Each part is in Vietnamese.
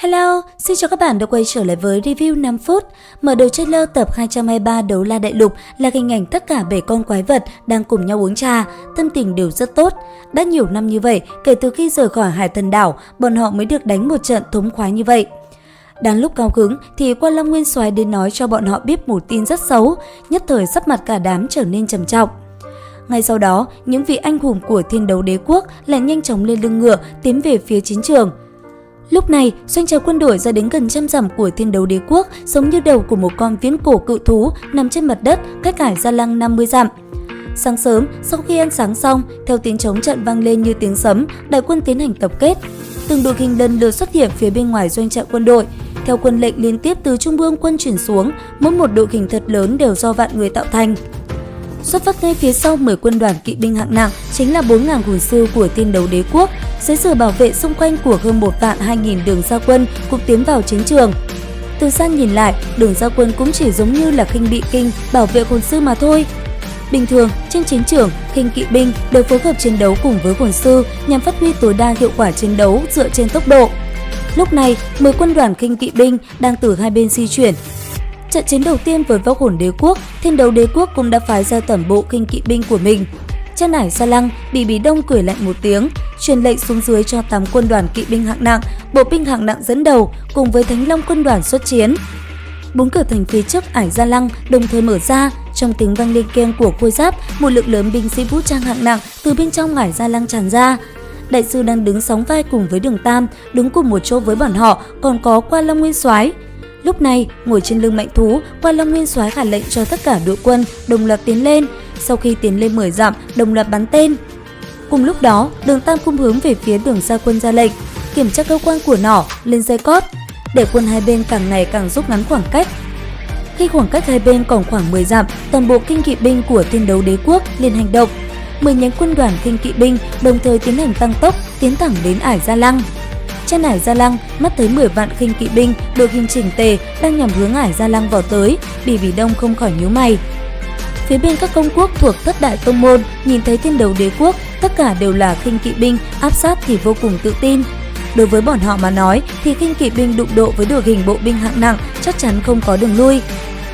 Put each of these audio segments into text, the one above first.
Hello, xin chào các bạn đã quay trở lại với review 5 phút. Mở đầu trailer tập 223 Đấu La Đại Lục là hình ảnh tất cả 7 con quái vật đang cùng nhau uống trà, tâm tình đều rất tốt. Đã nhiều năm như vậy, kể từ khi rời khỏi Hải Thần Đảo, bọn họ mới được đánh một trận thống khoái như vậy. Đang lúc cao hứng thì Quan Long Nguyên Soái đến nói cho bọn họ biết một tin rất xấu, nhất thời sắc mặt cả đám trở nên trầm trọng. Ngay sau đó, những vị anh hùng của Thiên Đấu Đế Quốc lại nhanh chóng lên lưng ngựa tiến về phía chiến trường. Lúc này, doanh trại quân đội ra đến gần trăm dặm của Thiên Đấu Đế Quốc giống như đầu của một con viễn cổ cự thú nằm trên mặt đất cách Hải Gia Lăng 50 dặm. Sáng sớm, sau khi ăn sáng xong, theo tiếng trống trận vang lên như tiếng sấm, đại quân tiến hành tập kết. Từng đội hình lần lượt xuất hiện phía bên ngoài doanh trại quân đội. Theo quân lệnh liên tiếp từ trung ương quân chuyển xuống, mỗi một đội hình thật lớn đều do vạn người tạo thành. Xuất phát ngay phía sau 10 quân đoàn kỵ binh hạng nặng chính là 4.000 hồn sư của Thiên Đấu Đế Quốc, dưới sự bảo vệ xung quanh của hơn 1.200.000 đường gia quân cũng tiến vào chiến trường. Từ xa nhìn lại, đường gia quân cũng chỉ giống như là khinh bị kinh bảo vệ hồn sư mà thôi. Bình thường, trên chiến trường, khinh kỵ binh đều phối hợp chiến đấu cùng với hồn sư nhằm phát huy tối đa hiệu quả chiến đấu dựa trên tốc độ. Lúc này, 10 quân đoàn khinh kỵ binh đang từ hai bên di chuyển. Trận chiến đầu tiên với Võ Hồn Đế Quốc, Thiên Đấu Đế Quốc cũng đã phái ra toàn bộ khinh kỵ binh của mình. Trên Hải Gia Lăng, Bỉ Đông cười lạnh một tiếng, truyền lệnh xuống dưới cho 8 quân đoàn kỵ binh hạng nặng, bộ binh hạng nặng dẫn đầu cùng với Thánh Long quân đoàn xuất chiến. 4 cửa thành phía trước Hải Gia Lăng đồng thời mở ra, trong tiếng vang lên keng của khôi giáp, một lượng lớn binh sĩ vũ trang hạng nặng từ bên trong Hải Gia Lăng tràn ra. Đại sư đang đứng sóng vai cùng với Đường Tam, đứng cùng một chỗ với bọn họ còn có Quan Long Nguyên Soái. Lúc này, ngồi trên lưng mạnh thú, Quan Long Nguyên Soái hạ lệnh cho tất cả đội quân đồng loạt tiến lên. Sau khi tiến lên 10 dặm, đồng loạt bắn tên. Cùng lúc đó, Đường Tam cũng hướng về phía đường gia quân ra lệnh, kiểm tra cơ quan của nỏ lên dây cót, để quân hai bên càng ngày càng rút ngắn khoảng cách. Khi khoảng cách hai bên còn khoảng 10 dặm, toàn bộ kinh kỵ binh của Thiên Đấu Đế Quốc liền hành động. 10 nhánh quân đoàn kinh kỵ binh đồng thời tiến hành tăng tốc, tiến thẳng đến Hải Gia Lăng. Trên Hải Gia Lăng, mắt thấy 10 vạn khinh kỵ binh đội hình chỉnh tề đang nhằm hướng Hải Gia Lăng vào tới, Bỉ Đông không khỏi nhíu mày. Phía bên các công quốc thuộc thất đại tông môn nhìn thấy Thiên Đấu Đế Quốc tất cả đều là khinh kỵ binh áp sát thì vô cùng tự tin. Đối với bọn họ mà nói thì khinh kỵ binh đụng độ với đội hình bộ binh hạng nặng chắc chắn không có đường lui.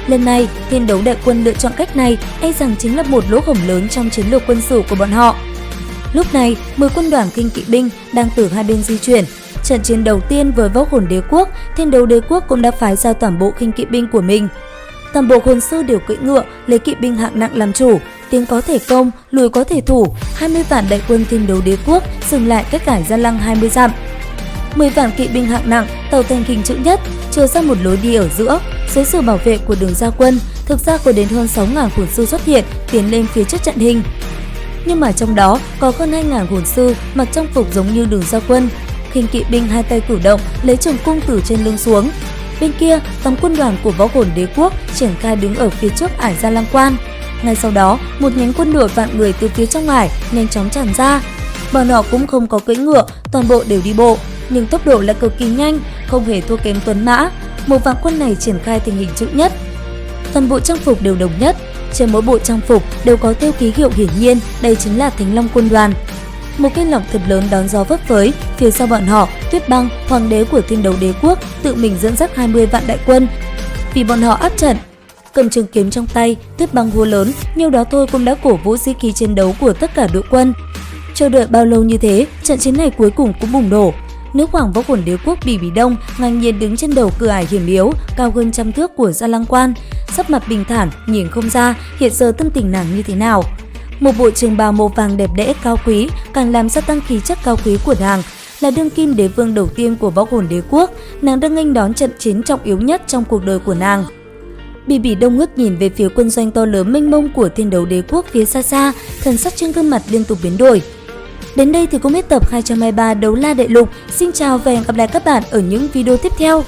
Lần này, Thiên Đấu đại quân lựa chọn cách này e rằng chính là một lỗ hổng lớn trong chiến lược quân sự của bọn họ. Lúc này, 10 quân đoàn khinh kỵ binh đang từ hai bên di chuyển. Trận chiến đầu tiên với Võ Hồn Đế Quốc, Thiên Đấu Đế Quốc cũng đã phái ra toàn bộ khinh kỵ binh của mình. Toàn bộ hồn sư đều cưỡi ngựa, lấy kỵ binh hạng nặng làm chủ, tiến có thể công, lùi có thể thủ. 20 vạn đại quân Thiên Đấu Đế Quốc dừng lại cách Hải Gia Lăng 20 dặm. 10 vạn kỵ binh hạng nặng tàu thành hình chữ nhất, chừa ra một lối đi ở giữa, dưới sự bảo vệ của đường gia quân. Thực ra có đến hơn 6.000 hồn sư xuất hiện tiến lên phía trước trận hình. Nhưng mà trong đó có hơn 2.000 hồn sư mặc trang phục giống như đường gia quân. Khinh kỵ binh hai tay cử động, lấy trường cung từ trên lưng xuống. Bên kia, tổng quân đoàn của Võ Hồn Đế Quốc triển khai đứng ở phía trước Hải Gia Lăng quan. Ngay sau đó, một nhánh quân đội vạn người từ phía trong hải nhanh chóng tràn ra. Bọn họ cũng không có cưỡi ngựa, toàn bộ đều đi bộ, nhưng tốc độ lại cực kỳ nhanh, không hề thua kém tuấn mã. Một vạn quân này triển khai thành hình chữ nhất. Toàn bộ trang phục đều đồng nhất, trên mỗi bộ trang phục đều có thêu ký hiệu, hiển nhiên đây chính là Thánh Long quân đoàn. Một cái lọng thật lớn đón gió phấp phới, phía sau bọn họ, Tuyết Băng, hoàng đế của Thiên Đấu Đế Quốc, tự mình dẫn dắt 20 vạn đại quân. Vì bọn họ áp trận, cầm trường kiếm trong tay, Tuyết Băng hô lớn, nhiều đó thôi cũng đã cổ vũ sĩ khí chiến đấu của tất cả đội quân. Chờ đợi bao lâu như thế, trận chiến này cuối cùng cũng bùng nổ. Nữ hoàng Võ Hồn Đế Quốc Bỉ Đông ngang nhiên đứng trên đầu cửa ải hiểm yếu, cao hơn trăm thước của Gia Lăng quan, sắc mặt bình thản, nhìn không ra hiện giờ tâm tình nàng như thế nào. Một bộ trường bào màu vàng đẹp đẽ cao quý càng làm gia tăng khí chất cao quý của nàng. Là đương kim đế vương đầu tiên của Võ Hồn Đế Quốc, nàng đang nghênh đón trận chiến trọng yếu nhất trong cuộc đời của nàng. Bỉ Đông ngước nhìn về phía quân doanh to lớn mênh mông của Thiên Đấu Đế Quốc phía xa xa, thần sắc trên gương mặt liên tục biến đổi. Đến đây thì cũng hết tập 223 Đấu La Đại Lục. Xin chào và hẹn gặp lại các bạn ở những video tiếp theo.